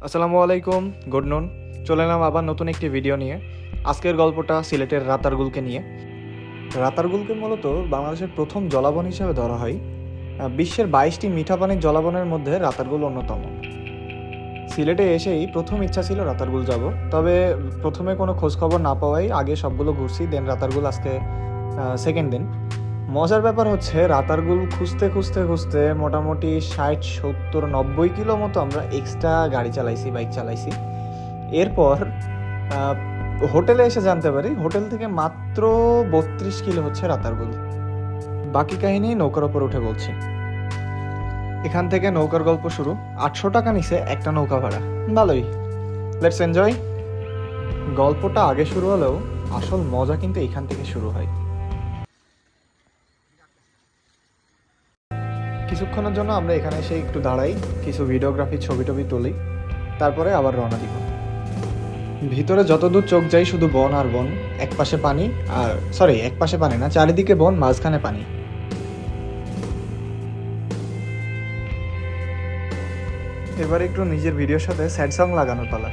আসসালামু আলাইকুম, গুড নুন। চলে এলাম আবার নতুন একটি ভিডিও নিয়ে। আজকের গল্পটা সিলেটের রাতারগুলকে নিয়ে। রাতারগুলকে মূলত বাংলাদেশের প্রথম জলাবন হিসেবে ধরা হয়। বিশ্বের 22টি মিঠা পানির জলাবনের মধ্যে রাতারগুল অন্যতম। সিলেটে এসেই প্রথম ইচ্ছা ছিল রাতারগুল যাব, তবে প্রথমে কোনো খোঁজখবর না পাওয়ায় আগে সবগুলো ঘুরছি, দেন রাতারগুল আজকে সেকেন্ড দিন। মজার ব্যাপার হচ্ছে রাতারগুল খুঁজতে খুঁজতে খুঁজতে মোটামুটি 60, 70, 90 কিলো মতো আমরা এক্সট্রা গাড়ি চালাইছি, বাইক চালাইছি। এরপর হোটেলে এসে জানতে পারি হোটেল থেকে মাত্র 32 কিলো হচ্ছে রাতারগুল। বাকি কাহিনী নৌকার ওপর উঠে বলছি। এখান থেকে নৌকার গল্প শুরু। 800 টাকা নিছে একটা নৌকা ভাড়া, ভালোই। Let's enjoy. গল্পটা আগে শুরু হলেও আসল মজা কিন্তু এখান থেকে শুরু হয়। কিছুক্ষণের জন্য আমরা এখানে এসে একটু দাঁড়াই, কিছু ভিডিওগ্রাফি ছবি টবি তুলি, তারপরে আবার রওনা দিব। ভিতরে যতদূর চোখ যাই শুধু বন আর বন, এক পাশে পানি, আর এক পাশে পানি না, চারিদিকে বন, মাঝখানে পানি। এবার একটু নিজের ভিডিওর সাথে স্যাড সং লাগানোর পালা।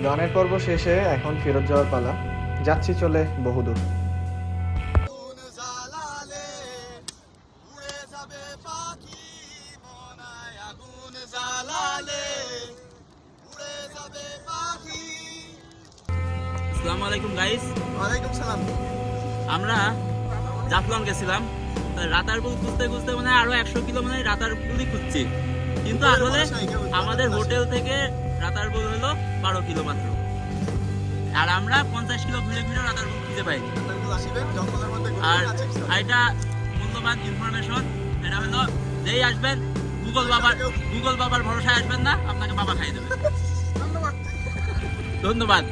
গানের পর্ব শেষে এখন ফেরত যাওয়ার পালা। যাচ্ছি চলে বহুদূর। আসসালামু আলাইকুম গাইস। ওয়ালাইকুম সালাম। আমরা জাফলং গেছিলাম, রাতারগুল খুঁজতে খুঁজতে মানে আরো 100 কিলো মানে রাতারগুলই খুঁজছি, কিন্তু আসলে আমাদের হোটেল থেকে রাতারগুল হলো 12 কিলো মাত্র, আর আমরা 50 কিলো ঘুরে ঘুরে রাতারগুল খুঁজে পাইনি। আর এটা মূল্যবান ইনফরমেশন, এটা হলো যেই আসবেন গুগল বাবার ভরসায় আসবেন না, আপনাকে বাবা খাইয়ে দেবে। ধন্যবাদ।